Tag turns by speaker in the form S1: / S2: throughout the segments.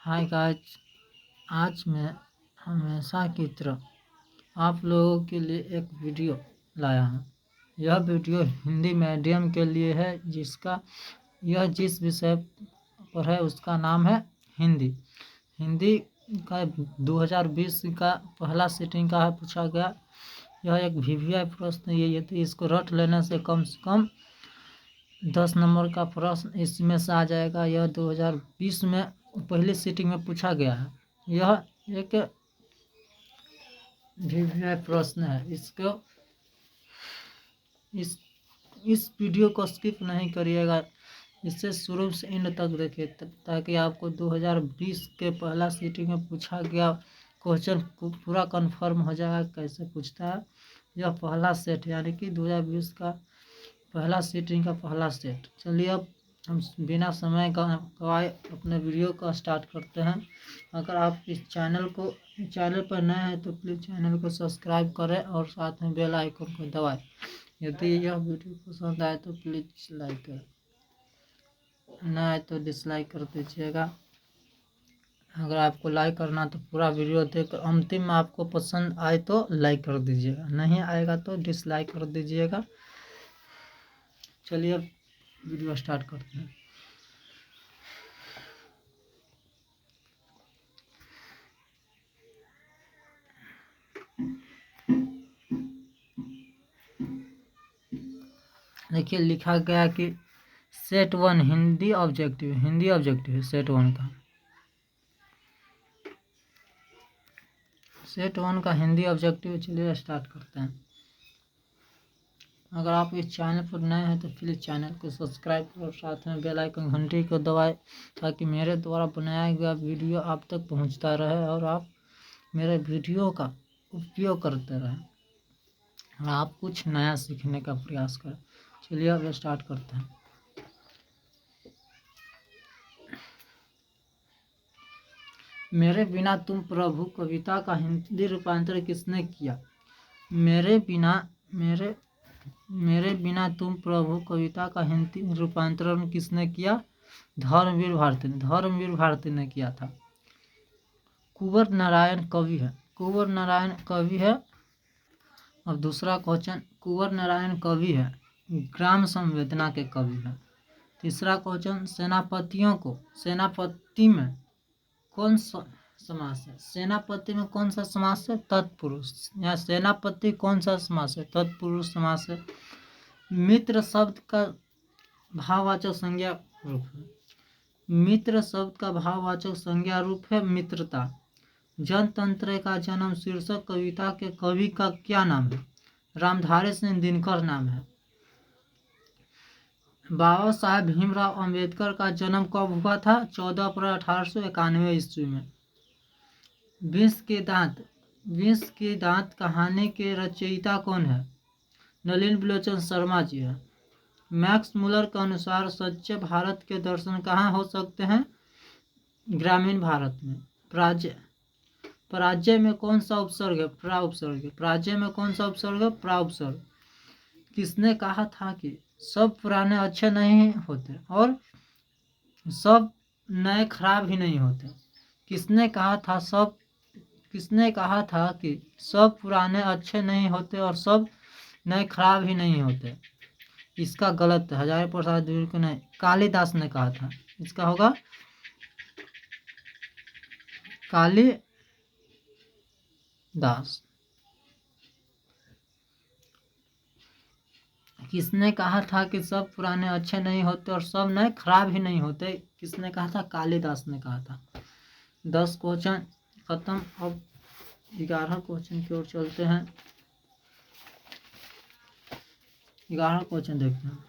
S1: Hi guys, आज मैं हमेशा की तरह आप लोगों के लिए एक वीडियो लाया हूँ। यह वीडियो हिंदी मीडियम के लिए है, जिस विषय पर है उसका नाम है हिंदी। हिंदी का 2020 का पहला सीटिंग का है पूछा गया। यह एक VVI प्रश्न यदि इसको रट लेने से कम 10 नंबर का प्रश्न इसमें से आ जाएगा। यह 2020 में पहली सीटिंग में पूछा गया है। यह एक VVI प्रश्न है। इस वीडियो को स्किप नहीं करिएगा, इससे शुरू से एंड तक देखिए ताकि आपको 2020 के पहला सीटिंग में पूछा गया क्वेश्चन पूरा कंफर्म हो जाएगा कैसे पूछता है। यह पहला सेट यानी कि 2020 का पहला सीटिंग का पहला सेट। चलिए अब हम बिना समय गवाए अपने वीडियो को स्टार्ट करते हैं। अगर आप इस चैनल पर नए हैं तो प्लीज़ चैनल को सब्सक्राइब करें और साथ में बेल आइकन को दबाएं। यदि यह वीडियो पसंद आए तो प्लीज़ लाइक करें, न आए तो डिसलाइक कर दीजिएगा। अगर आपको लाइक करना तो पूरा वीडियो देखकर अंतिम में आपको पसंद आए तो लाइक कर दीजिएगा, नहीं आएगा तो डिसलाइक कर दीजिएगा। चलिए अब वीडियो स्टार्ट करते हैं। देखिए लिखा गया कि सेट 1 हिंदी ऑब्जेक्टिव सेट 1 का। सेट 1 का हिंदी ऑब्जेक्टिव। चलिए स्टार्ट करते हैं। अगर आप इस चैनल पर नए हैं तो प्लीज़ चैनल को सब्सक्राइब करो और साथ में बेल आइकन घंटी को दबाएं ताकि मेरे द्वारा बनाया गया वीडियो आप तक पहुंचता रहे और आप मेरे वीडियो का उपयोग करते रहें और आप कुछ नया सीखने का प्रयास करें। चलिए अब स्टार्ट करते हैं। मेरे बिना तुम प्रभु कविता का हिंदी रूपांतरण किसने किया? मेरे बिना तुम प्रभु कविता का हिंदी रूपांतरण किसने किया? धर्मवीर भारती ने किया था। कुंवर नारायण कवि है। अब दूसरा क्वेश्चन, कुंवर नारायण कवि है, ग्राम संवेदना के कवि हैं। तीसरा क्वेश्चन, सेनापति में कौन सा समास है? सेनापति में कौन सा समास है? तत्पुरुष। यहाँ सेनापति कौन सा समास है? तत्पुरुष समास है। मित्र शब्द का भाववाचक संज्ञा रूप है। मित्र शब्द का भाववाचक संज्ञा रूप है मित्रता। जनतंत्र का जन्म शीर्षक कविता के कवि का क्या नाम है? रामधारी सिंह दिनकर नाम है। बाबा साहेब भीमराव अंबेडकर का जन्म कब हुआ था? 14 अप्रैल 1891 ईस्वी में। विष के दांत कहानी के रचयिता कौन है? नलिन बिलोचन शर्मा जी है। मैक्स मुलर के अनुसार सच्चे भारत के दर्शन कहाँ हो सकते हैं? ग्रामीण भारत में। पराजय में कौन सा उपसर्ग है? पराजय में कौन सा उपसर्ग है? प्राउपसर्ग। किसने कहा था कि सब पुराने अच्छे नहीं होते और सब नए खराब ही नहीं होते? किसने कहा था कि सब पुराने अच्छे नहीं होते और सब नए खराब ही नहीं होते? इसका गलत है। हजारी प्रसाद द्विवेदी को नहीं, कालिदास ने कहा था। इसका होगा कालिदास। किसने कहा था कि सब पुराने अच्छे नहीं होते और सब नए खराब ही नहीं होते? किसने कहा था? कालिदास ने कहा था। 10 क्वेश्चन खत्म। अब 11 क्वेश्चन की ओर चलते हैं। 11 क्वेश्चन देखते हैं।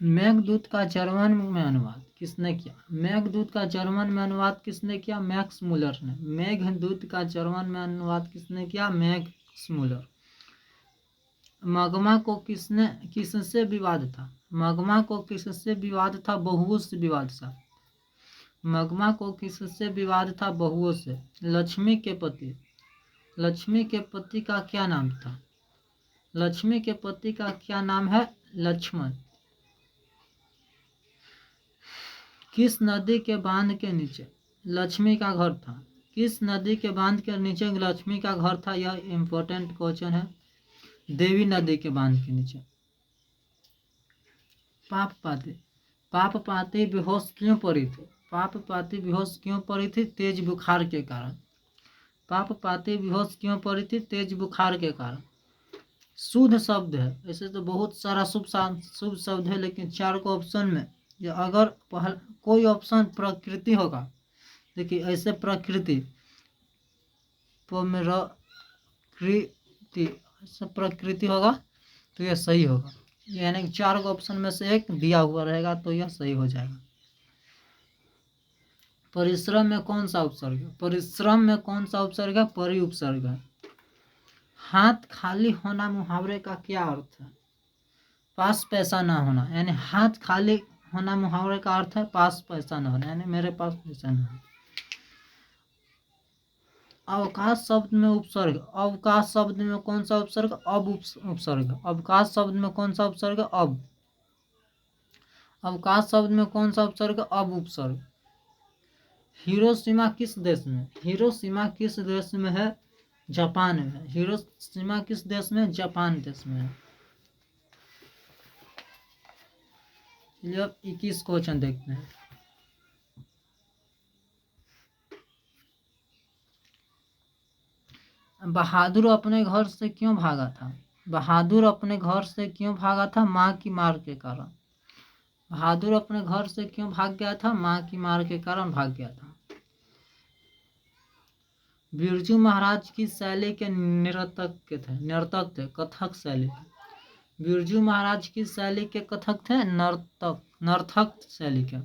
S1: मेघदूत का जर्मन में अनुवाद किसने किया? मेघदूत का जर्मन में अनुवाद किसने किया? मैक्स मुलर ने। मेघदूत का जर्मन में अनुवाद किसने किया? Max Muller. मगमा को किससे विवाद था? मगमा को किससे विवाद था? बहुस विवाद था। मगमा को किससे विवाद था? बहुओं से। लक्ष्मी के पति का क्या नाम था? लक्ष्मी के पति का क्या नाम है? लक्ष्मण। किस नदी के बांध के नीचे लक्ष्मी का घर था? किस नदी के बांध के नीचे लक्ष्मी का घर था? यह इंपॉर्टेंट क्वेश्चन है। देवी नदी के बांध के नीचे। पाप पाती बेहोश क्यों पड़ी थी? पाप पाती बेहोश क्यों पड़ी थी? तेज बुखार के कारण। पाप पाती बेहोश क्यों पड़ी थी? तेज बुखार के कारण। शुद्ध शब्द है, ऐसे तो बहुत सारा शुभ शब्द है, लेकिन 4 को ऑप्शन में या अगर कोई ऑप्शन प्रकृति होगा, देखिए ऐसे प्रकृति ऐसे प्रकृति होगा तो यह सही होगा, यानी 4 ऑप्शन में से एक दिया हुआ रहेगा तो यह सही हो जाएगा। परिश्रम में कौन सा उपसर्ग है? परिश्रम में कौन सा उपसर्ग है? परि उपसर्ग है। हाथ खाली होना मुहावरे का क्या अर्थ है? पास पैसा ना होना, यानी हाथ खाली होना मुहावरे का अर्थ है पास पैसा ना होना, यानी मेरे पास पैसा ना है। अवकाश शब्द में उपसर्ग, अवकाश शब्द में कौन सा उपसर्ग? अब उपसर्ग। अवकाश शब्द में कौन सा उपसर्ग? अब। अवकाश शब्द में कौन सा उपसर्ग? अब उपसर्ग। हिरोशिमा किस देश में? हिरोशिमा किस देश में है? जापान में है। हिरोशिमा किस देश में? जापान देश में है। चलिए अब 21 क्वेश्चन देखते हैं। बहादुर अपने घर से क्यों भागा था? बहादुर अपने घर से क्यों भागा था? माँ की मार के कारण। बहादुर अपने घर से क्यों भाग गया था? माँ की मार के कारण भाग गया था। बिरजू महाराज की शैली के नर्तक थे, कथक शैली के। बिरजू महाराज की शैली के कथक थे, नर्तक शैली के।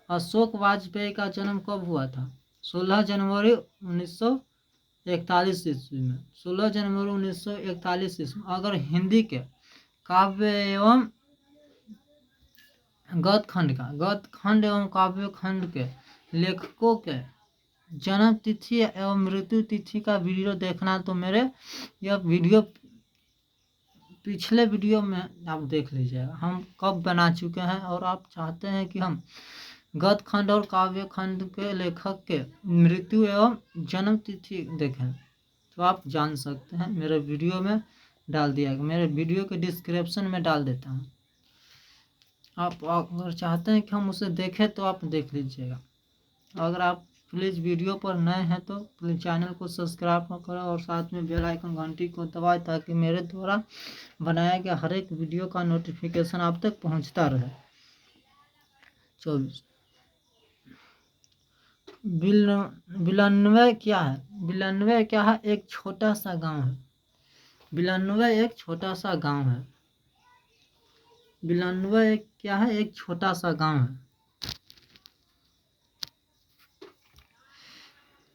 S1: अशोक वाजपेयी का जन्म कब हुआ था? 16 जनवरी 1941 ईस्वी में। 16 जनवरी 1941 ईस्वी। अगर हिंदी के काव्य एवं गद्य एवं काव्य खंड के लेखकों के जन्म तिथि एवं मृत्यु तिथि का वीडियो देखना तो मेरे यह वीडियो पिछले वीडियो में आप देख लीजिएगा, हम कब बना चुके हैं। और आप चाहते हैं कि हम गद्य खंड और काव्य खंड के लेखक के मृत्यु एवं जन्म तिथि देखें तो आप जान सकते हैं, मेरे वीडियो में डाल दिया गया, मेरे वीडियो के डिस्क्रिप्शन में डाल देता हूँ। आप अगर चाहते हैं कि हम उसे देखें तो आप देख लीजिएगा। अगर आप प्लीज़ वीडियो पर नए हैं तो प्लीज़ चैनल को सब्सक्राइब करें और साथ में बेल आइकन घंटी को दबाएं ताकि मेरे द्वारा बनाया गया हर एक वीडियो का नोटिफिकेशन आप तक पहुंचता रहे। 24 बिलनवे क्या है? बिलनवे क्या है? एक छोटा सा गांव है। बिलनवे एक छोटा सा गांव है। बिलनवे क्या है? एक छोटा सा गांव है।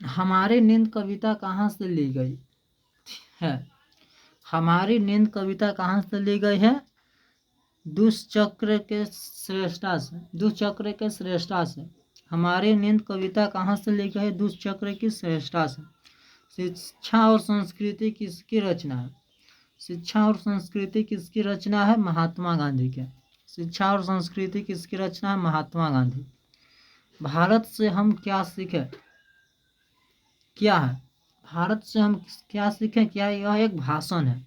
S1: हमारी नींद कविता कहाँ से ली गई है? हमारी नींद कविता कहाँ से ली गई है? दुष्चक्र के श्रेष्ठा से। दुष्चक्र के श्रेष्ठा से। हमारी नींद कविता कहाँ से ली गई है? दुष्चक्र की श्रेष्ठा से। शिक्षा और संस्कृति किसकी रचना है? शिक्षा और संस्कृति किसकी रचना है? महात्मा गांधी के। शिक्षा और संस्कृति किसकी रचना है? महात्मा गांधी। भारत से हम क्या सीखे? क्या है? भारत से हम क्या सीखें? क्या यह एक भाषण है?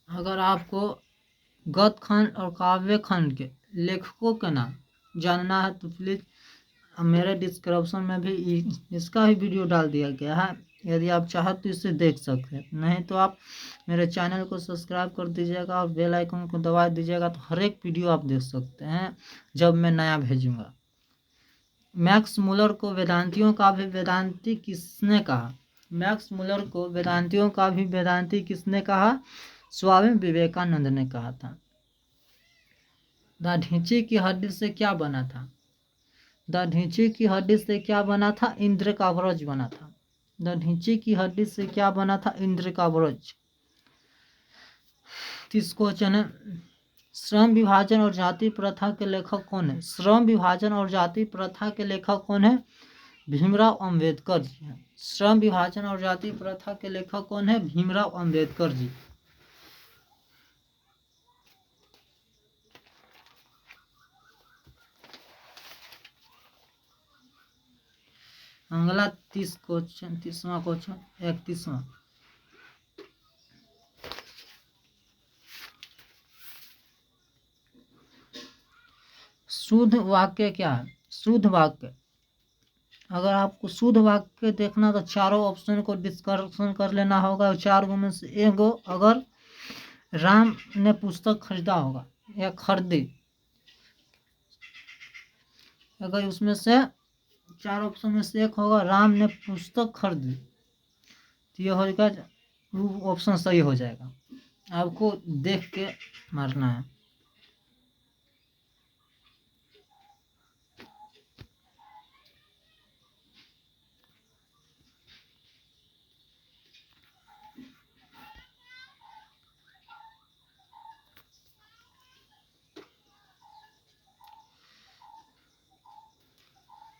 S1: अगर आपको गद्य खंड और काव्य खंड के लेखकों के नाम जानना है तो प्लीज़ मेरे डिस्क्रिप्शन में भी इसका भी वीडियो डाल दिया गया है, यदि आप चाहें तो इसे देख सकते हैं। नहीं तो आप मेरे चैनल को सब्सक्राइब कर दीजिएगा और बेल आइकन को दबा दीजिएगा तो हर एक वीडियो आप देख सकते हैं जब मैं नया भेजूँगा। मैक्स मुलर को वेदांतियों का भी वेदांती किसने कहा? मैक्स मुलर को वेदांतियों का भी वेदांती किसने कहा? स्वामी विवेकानंद ने कहा था। ढींची की हड्डी से क्या बना था? ढींची की हड्डी से क्या बना था? इंद्र का वज्र बना था। ढींची की हड्डी से क्या बना था? इंद्र का वज्र। 30 क्वेश्चन है। श्रम विभाजन और जाति प्रथा के लेखक कौन है? श्रम विभाजन और जाति प्रथा के लेखक कौन है? भीमराव अंबेडकर जी हैं। श्रम विभाजन और जाति प्रथा के लेखक कौन है? भीमराव अंबेडकर जी। अगला 30वां क्वेश्चन 31वां। शुद्ध वाक्य क्या है? शुद्ध वाक्य, अगर आपको शुद्ध वाक्य देखना तो चारों ऑप्शन को डिस्कशन कर लेना होगा। चार गो में से एक गो अगर राम ने पुस्तक खरीदा होगा या खरीदी, अगर उसमें से चार ऑप्शन में से एक होगा राम ने पुस्तक खरीदी, तो ये हो जाएगा, वो ऑप्शन सही हो जाएगा। आपको देख के मारना है।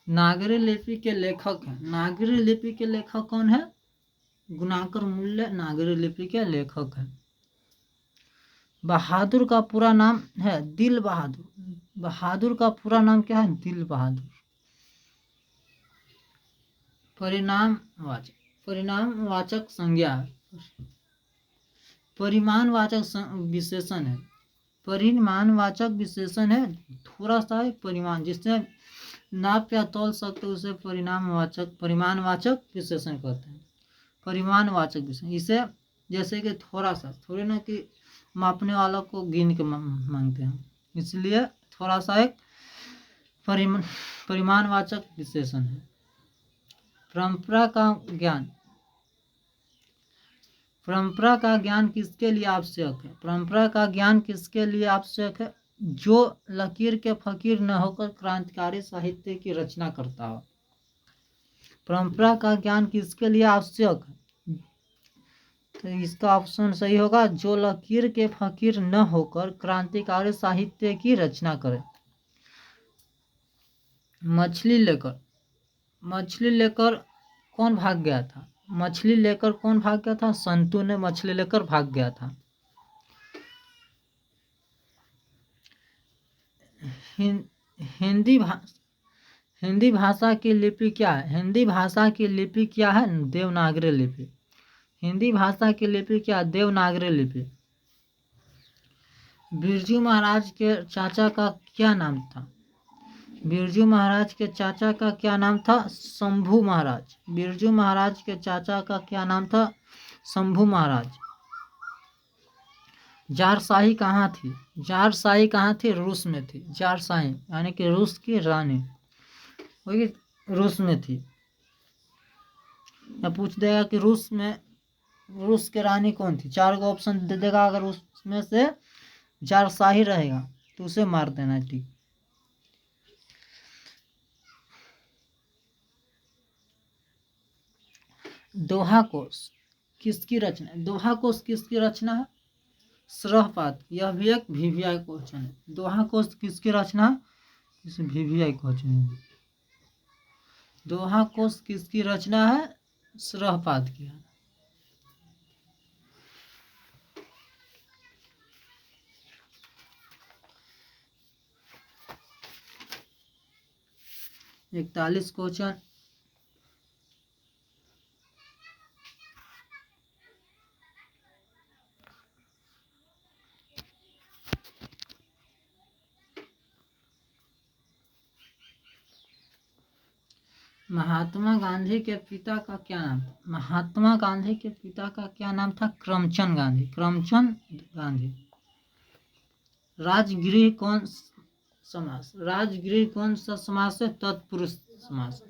S1: नागरी लिपि के लेखक हैं। नागरी लिपि के लेखक कौन है? गुणाकर मूल्य नागरी लिपि के लेखक हैं। बहादुर का पूरा नाम है दिल बहादुर। बहादुर का पूरा नाम क्या है? दिल बहादुर। परिणामवाचक संज्ञा है। परिमाणवाचक विशेषण है। परिमाणवाचक विशेषण है। थोड़ा सा है परिमाण, जिससे नाप या तौल सकते उसे परिमाणवाचक विशेषण कहते हैं। परिमाणवाचक विशेषण, इसे जैसे कि थोड़ा सा, थोड़े ना कि मापने वालों को गिन के मांगते हैं, इसलिए थोड़ा सा एक परिमाणवाचक विशेषण है। परंपरा का ज्ञान। परंपरा का ज्ञान किसके लिए आवश्यक है? परंपरा का ज्ञान किसके लिए आवश्यक है? जो लकीर के फकीर न होकर क्रांतिकारी साहित्य की रचना करता हो। परंपरा का ज्ञान किसके लिए आवश्यक है? तो इसका ऑप्शन सही होगा, जो लकीर के फकीर न होकर क्रांतिकारी साहित्य की रचना करे। मछली लेकर कौन भाग गया था? मछली लेकर कौन भाग गया था? संतू ने मछली लेकर भाग गया था। हिंदी भाषा की लिपि क्या है? हिंदी भाषा की लिपि क्या है? देवनागरी लिपि। हिंदी भाषा की लिपि क्या है? देवनागरी लिपि। बिरजू महाराज के चाचा का क्या नाम था? बिरजू महाराज के चाचा का क्या नाम था? शंभू महाराज। बिरजू महाराज के चाचा का क्या नाम था? शंभू महाराज। जारशाही कहाँ थी? जारशाही कहाँ थी? रूस में थी। जारशाही यानी कि रूस की रानी, वही रूस में थी। या पूछ देगा कि रूस की रानी कौन थी? चार को ऑप्शन दे देगा, अगर उसमें से जारशाही रहेगा तो उसे मार देना। ठीक, दोहा कोश किसकी रचना है? दोहा कोश किसकी रचना है? श्रहपाद। यह भी एक VVI क्वेश्चन है। दोहा कोश किसकी रचना है? इसे VVI क्वेश्चन है। दोहा कोश किसकी रचना है? श्रहपाद की है। इकतालीस क्वेश्चन। महात्मा गांधी के पिता का क्या नाम था? महात्मा गांधी के पिता का क्या नाम था? करमचंद गांधी। करमचंद गांधी। राजगृह कौन समास? राजगृह कौन सा समास है? तत्पुरुष समास।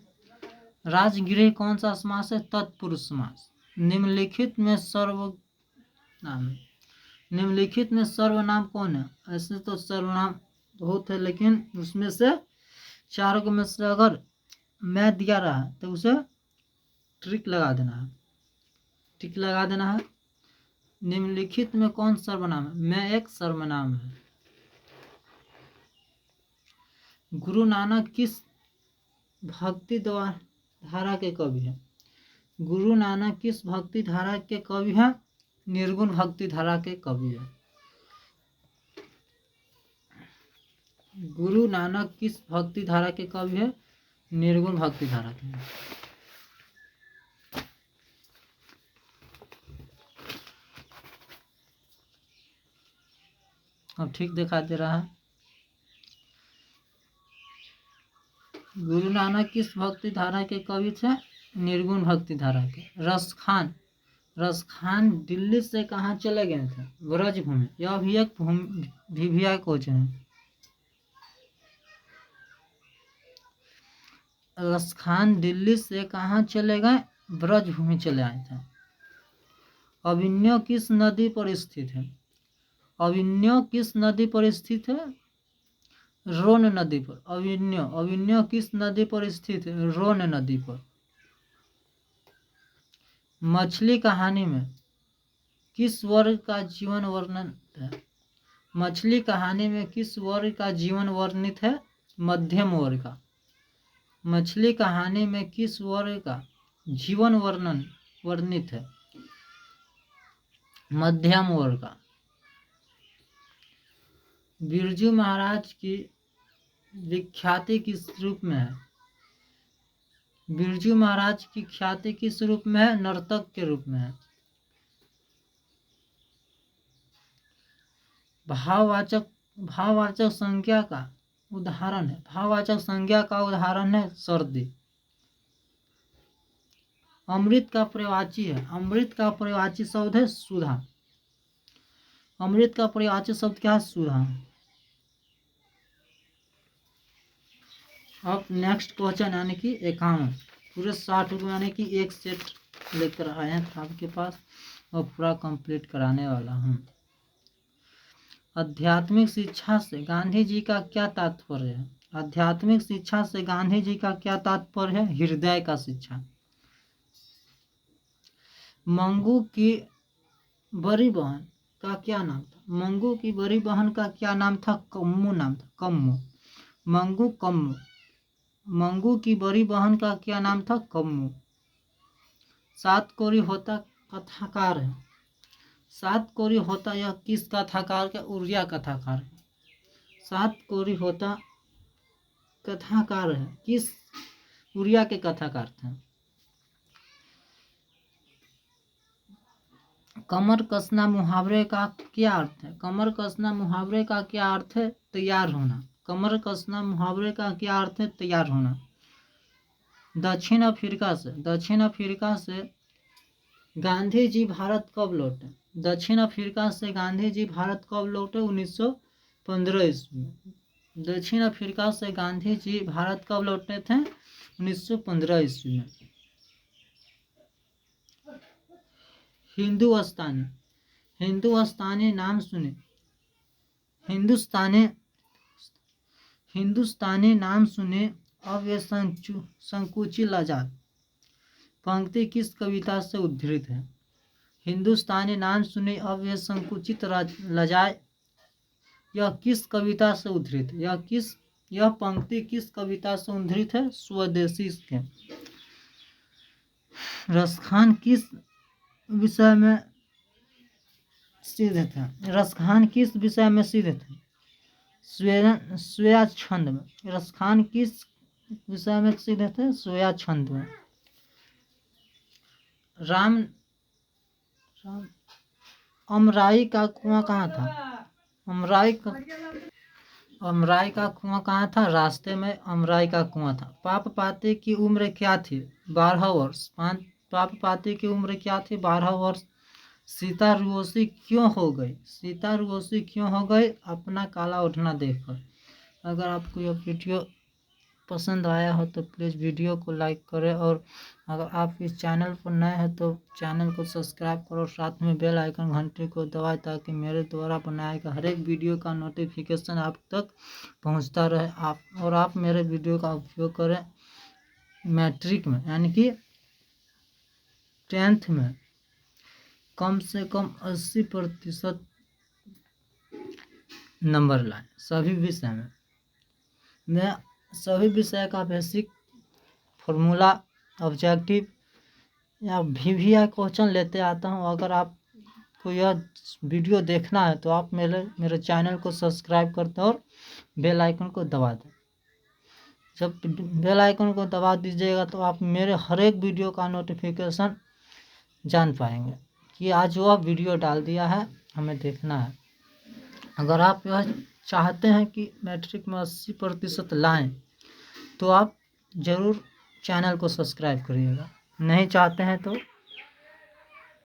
S1: राजगृह कौन सा समास है? तत्पुरुष समास। निम्नलिखित में सर्वनाम है। निम्नलिखित में सर्वनाम कौन है? ऐसे तो सर्वनाम बहुत है, लेकिन उसमें से चार को में से अगर मैं दिया रहा तो उसे ट्रिक लगा देना है। टिक लगा देना है। निम्नलिखित में कौन सर्वनाम है? मैं एक सर्वनाम है। गुरु नानक किस भक्ति धारा के कवि हैं? गुरु नानक किस भक्ति धारा के कवि हैं? निर्गुण भक्ति धारा के कवि हैं। गुरु नानक किस भक्ति धारा के कवि है? निर्गुण भक्ति धारा के। अब ठीक दिखा दे रहा है। गुरु नानक किस भक्ति धारा के कवि थे? निर्गुण भक्ति धारा के। रसखान दिल्ली से कहाँ चले गए थे? ब्रज भूमि। यह भी एक क्वेश्चन है। रसखान दिल्ली से कहाँ चले गए? ब्रज भूमि चले आए थे। अभिनव किस नदी पर स्थित है? अभिनव किस नदी पर स्थित है? रोन नदी पर। अभिनव किस नदी पर स्थित है? रोन नदी पर। मछली कहानी में किस वर्ग का जीवन वर्णन है? मछली कहानी में किस वर्ग का जीवन वर्णित है? मध्यम वर्ग का। मछली कहानी में किस वर्ग का जीवन वर्णित है? मध्यम वर्ग का। बिरजू महाराज की विख्याति किस रूप में है? बिरजू महाराज की ख्याति किस रूप में है? नर्तक के रूप में है। भाववाचक संज्ञा का उदाहरण है। भाववाचक संज्ञा का उदाहरण है सर्दी। अमृत का पर्यायवाची है। अमृत का पर्यायवाची शब्द है सुधा। अमृत का पर्यायवाची शब्द क्या है? सुधा। अब नेक्स्ट क्वेश्चन यानी कि 51 पूरे 60 यानी कि एक सेट लेकर आए हैं आपके पास और पूरा कंप्लीट कराने वाला हूँ। आध्यात्मिक शिक्षा से गांधी जी का क्या तात्पर्य है? आध्यात्मिक शिक्षा से गांधी जी का क्या तात्पर्य है? हृदय का शिक्षा। मंगू की बड़ी बहन का क्या नाम था? मंगू की बड़ी बहन का क्या नाम था? कम्मू नाम था। कम्मू। मंगू कम्मू। मंगू की बड़ी बहन का क्या नाम था? कम्मू। सात कोरी होता कथाकार है। सात कोरी होता यह किस कथाकार का? उड़िया कथाकार है। सात कोरी होता कथाकार है किस? उड़िया के कथाकार थे। कमर कसना मुहावरे का क्या अर्थ है? कमर कसना मुहावरे का क्या अर्थ है? तैयार होना। कमर कसना मुहावरे का क्या अर्थ है? तैयार होना। दक्षिण अफ्रीका से गांधी जी भारत कब लौटे? दक्षिण अफ्रीका से गांधी जी भारत कब लौटे? 1915 ईस्वी में। दक्षिण अफ्रीका से गांधी जी भारत कब लौटे थे? 1915 ईस्वी में। हिंदुस्तानी नाम सुने। हिंदुस्तानी नाम सुने अब ये संकुचित लजात पंक्ति किस कविता से उद्धृत है? हिंदुस्तानी नाम सुने अब ये संकुचित लजाए यह किस कविता से उद्धृत है? यह पंक्ति किस कविता से उद्धृत है? स्वदेशी के। रसखान किस विषय में सिद्ध था? रसखान किस विषय में सिद्ध थे? स्वेया छंद में। रसखान किस विषय में सिद्ध थे? स्वेया छंद में। अमराई का कुआं कहाँ था? अमराई का कुआं कहाँ था? रास्ते में अमराई का कुआं था। पाप पाती की उम्र क्या थी? 12 वर्ष। पाप पाती की उम्र क्या थी? 12 वर्ष। सीता रुओसी क्यों हो गई? अपना काला उठना देखकर। अगर आपको यह वीडियो पसंद आया हो तो प्लीज़ वीडियो को लाइक करें और अगर आप इस चैनल पर नए हैं तो चैनल को सब्सक्राइब करो, साथ में बेल आइकन घंटे को दबाएं ताकि मेरे द्वारा बनाए गए हर एक वीडियो का नोटिफिकेशन आप तक पहुंचता रहे। आप मेरे वीडियो का उपयोग करें मैट्रिक में यानी कि 10th में कम से कम 80% नंबर लाएं सभी विषय में। मैं सभी विषय का बेसिक फार्मूला, ऑब्जेक्टिव या VVI क्वेश्चन लेते आता हूँ। अगर आपको यह वीडियो देखना है तो आप मेरे चैनल को सब्सक्राइब कर दें और बेल आइकन को दबा दें। जब बेल आइकन को दबा दीजिएगा तो आप मेरे हर एक वीडियो का नोटिफिकेशन जान पाएंगे कि आज वह वीडियो डाल दिया है, हमें देखना है। अगर आप यह चाहते हैं कि मैट्रिक में 80% लाएं तो आप ज़रूर चैनल को सब्सक्राइब करिएगा। नहीं चाहते हैं तो